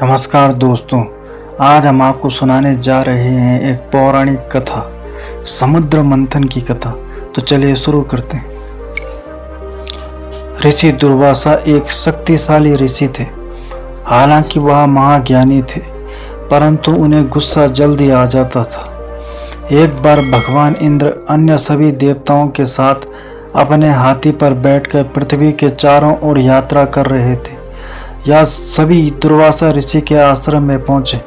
नमस्कार दोस्तों, आज हम आपको सुनाने जा रहे हैं एक पौराणिक कथा, समुद्र मंथन की कथा। तो चलिए शुरू करते हैं। ऋषि दुर्वासा एक शक्तिशाली ऋषि थे। हालांकि वह महाज्ञानी थे, परंतु उन्हें गुस्सा जल्दी आ जाता था। एक बार भगवान इंद्र अन्य सभी देवताओं के साथ अपने हाथी पर बैठकर पृथ्वी के चारों ओर यात्रा कर रहे थे। यह सभी दुर्वासा ऋषि के आश्रम में पहुंचे।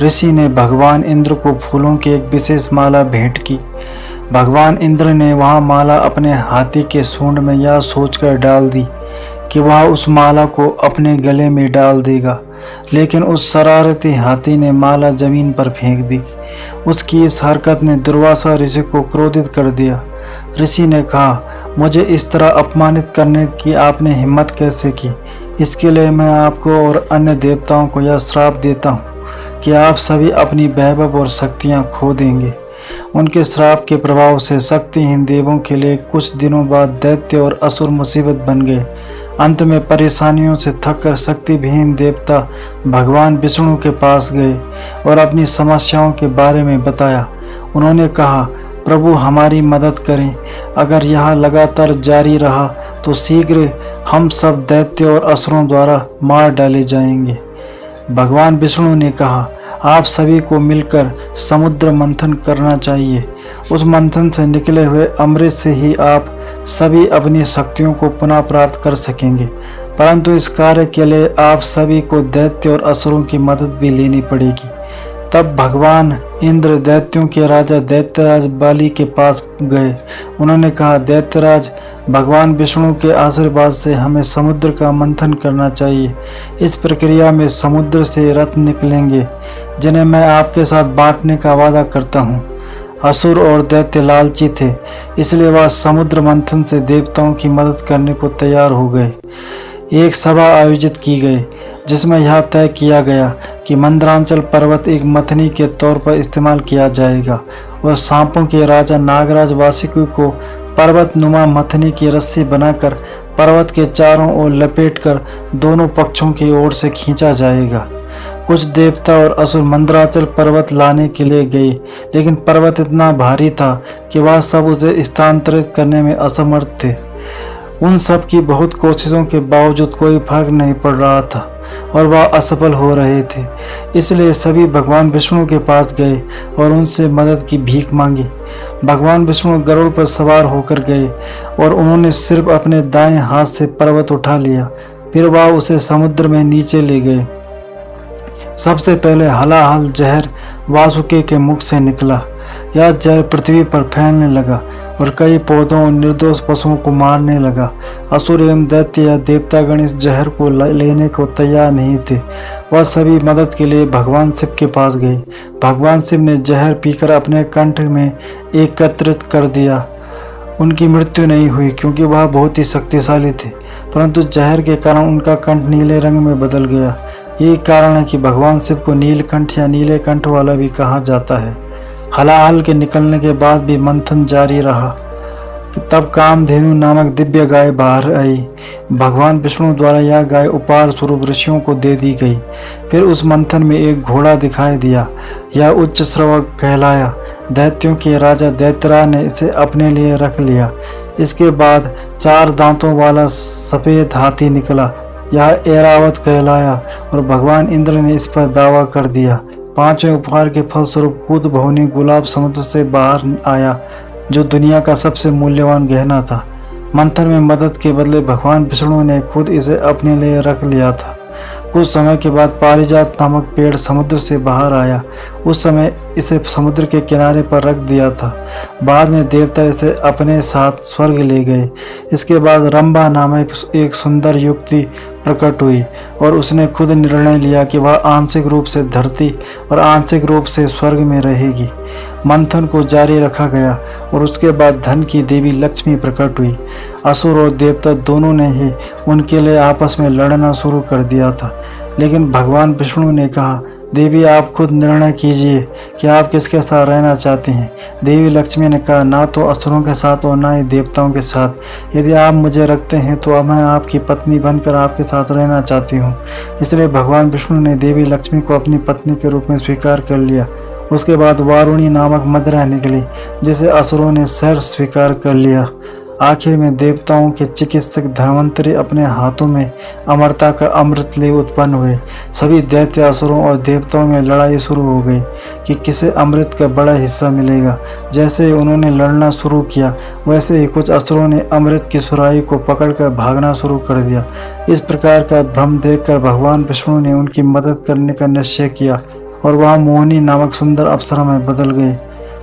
ऋषि ने भगवान इंद्र को फूलों की एक विशेष माला भेंट की। भगवान इंद्र ने वह माला अपने हाथी के सूंड में यह सोचकर डाल दी कि वह उस माला को अपने गले में डाल देगा, लेकिन उस शरारती हाथी ने माला जमीन पर फेंक दी। उसकी इस हरकत ने दुर्वासा ऋषि को क्रोधित कर दिया। ऋषि ने कहा, मुझे इस तरह अपमानित करने की आपने हिम्मत कैसे की? इसके लिए मैं आपको और अन्य देवताओं को यह श्राप देता हूँ कि आप सभी अपनी वैभव और शक्तियाँ खो देंगे। उनके श्राप के प्रभाव से शक्तिहीन देवों के लिए कुछ दिनों बाद दैत्य और असुर मुसीबत बन गए। अंत में परेशानियों से थककर शक्तिहीन देवता भगवान विष्णु के पास गए और अपनी समस्याओं के बारे में बताया। उन्होंने कहा, प्रभु हमारी मदद करें। अगर यह लगातार जारी रहा तो शीघ्र हम सब दैत्य और असुरों द्वारा मार डाले जाएंगे। भगवान विष्णु ने कहा, आप सभी को मिलकर समुद्र मंथन करना चाहिए। उस मंथन से निकले हुए अमृत से ही आप सभी अपनी शक्तियों को पुनः प्राप्त कर सकेंगे, परंतु इस कार्य के लिए आप सभी को दैत्य और असुरों की मदद भी लेनी पड़ेगी। तब भगवान इंद्र दैत्यों के राजा दैत्यराज बाली के पास गए। उन्होंने कहा, दैत्यराज, भगवान विष्णु के आशीर्वाद से हमें समुद्र का मंथन करना चाहिए। इस प्रक्रिया में समुद्र से रत्न निकलेंगे जिन्हें मैं आपके साथ बांटने का वादा करता हूँ। असुर और दैत्य लालची थे, इसलिए वह समुद्र मंथन से देवताओं की मदद करने को तैयार हो गए। एक सभा आयोजित की गई जिसमें यह तय किया गया कि मंदरांचल पर्वत एक मथनी के तौर पर इस्तेमाल किया जाएगा और सांपों के राजा नागराज वासुकी को पर्वत नुमा मथनी की रस्सी बनाकर पर्वत के चारों ओर लपेटकर दोनों पक्षों की ओर से खींचा जाएगा। कुछ देवता और असुर मंदराचल पर्वत लाने के लिए गए, लेकिन पर्वत इतना भारी था कि वह सब उसे स्थानांतरित करने में असमर्थ थे। उन सब की बहुत कोशिशों के बावजूद कोई फर्क नहीं पड़ रहा था और वह असफल हो रहे थे। इसलिए सभी भगवान विष्णु के पास गए और उनसे मदद की भीख मांगी। भगवान विष्णु गरुड़ पर सवार होकर गए और उन्होंने सिर्फ अपने दाएं हाथ से पर्वत उठा लिया। फिर वह उसे समुद्र में नीचे ले गए। सबसे पहले हलाहल जहर वासुकी के मुख से निकला। यह जहर पृथ्वी पर फैलने लगा और कई पौधों और निर्दोष पशुओं को मारने लगा। असुर एवं दैत्य या देवतागण इस जहर को लेने को तैयार नहीं थे। वह सभी मदद के लिए भगवान शिव के पास गए। भगवान शिव ने जहर पीकर अपने कंठ में एकत्रित कर दिया। उनकी मृत्यु नहीं हुई क्योंकि वह बहुत ही शक्तिशाली थे, परंतु जहर के कारण उनका कंठ नीले रंग में बदल गया। यही कारण है कि भगवान शिव को नीलकंठ या नीले कंठ वाला भी कहा जाता है। हलाहल के निकलने के बाद भी मंथन जारी रहा। तब कामधेनु नामक दिव्य गाय बाहर आई। भगवान विष्णु द्वारा यह गाय उपहार स्वरूप ऋषियों को दे दी गई। फिर उस मंथन में एक घोड़ा दिखाई दिया। यह उच्च श्रवक कहलाया। दैत्यों के राजा दैत्यराज ने इसे अपने लिए रख लिया। इसके बाद 4 दांतों वाला सफेद हाथी निकला। यह ऐरावत कहलाया और भगवान इंद्र ने इस पर दावा कर दिया। 5वें उपहार के फलस्वरूप कूद भवनी गुलाब समुद्र से बाहर आया, जो दुनिया का सबसे मूल्यवान गहना था। मंथन में मदद के बदले भगवान विष्णु ने खुद इसे अपने लिए रख लिया था। कुछ समय के बाद पारिजात नामक पेड़ समुद्र से बाहर आया। उस समय इसे समुद्र के किनारे पर रख दिया था। बाद में देवता इसे अपने साथ स्वर्ग ले गए। इसके बाद रंभा नामक एक सुंदर युवती प्रकट हुई और उसने खुद निर्णय लिया कि वह आंशिक रूप से धरती और आंशिक रूप से स्वर्ग में रहेगी। मंथन को जारी रखा गया और उसके बाद धन की देवी लक्ष्मी प्रकट हुई। असुर और देवता दोनों ने ही उनके लिए आपस में लड़ना शुरू कर दिया था, लेकिन भगवान विष्णु ने कहा, देवी आप खुद निर्णय कीजिए कि आप किसके साथ रहना चाहती हैं। देवी लक्ष्मी ने कहा, ना तो असुरों के साथ और ना ही देवताओं के साथ। यदि आप मुझे रखते हैं तो अब मैं आपकी पत्नी बनकर आपके साथ रहना चाहती हूँ। इसलिए भगवान विष्णु ने देवी लक्ष्मी को अपनी पत्नी के रूप में स्वीकार कर लिया। उसके बाद वारुणी नामक मदिरा निकली जिसे असुरों ने सहर्ष स्वीकार कर लिया। आखिर में देवताओं के चिकित्सक धन्वंतरी अपने हाथों में अमरता का अमृत ले उत्पन्न हुए। सभी दैत्य असुरों और देवताओं में लड़ाई शुरू हो गई कि किसे अमृत का बड़ा हिस्सा मिलेगा। जैसे ही उन्होंने लड़ना शुरू किया वैसे ही कुछ असुरों ने अमृत की सुराही को पकड़कर भागना शुरू कर दिया। इस प्रकार का भ्रम देखकर भगवान विष्णु ने उनकी मदद करने का निश्चय किया और वह मोहिनी नामक सुंदर अप्सरा में बदल गए।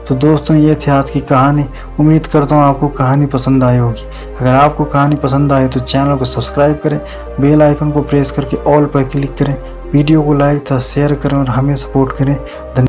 तो दोस्तों, ये थी आज की कहानी। उम्मीद करता हूँ आपको कहानी पसंद आई होगी। अगर आपको कहानी पसंद आए तो चैनल को सब्सक्राइब करें, बेल आइकन को प्रेस करके ऑल पर क्लिक करें, वीडियो को लाइक तथा शेयर करें और हमें सपोर्ट करें। धन्यवाद।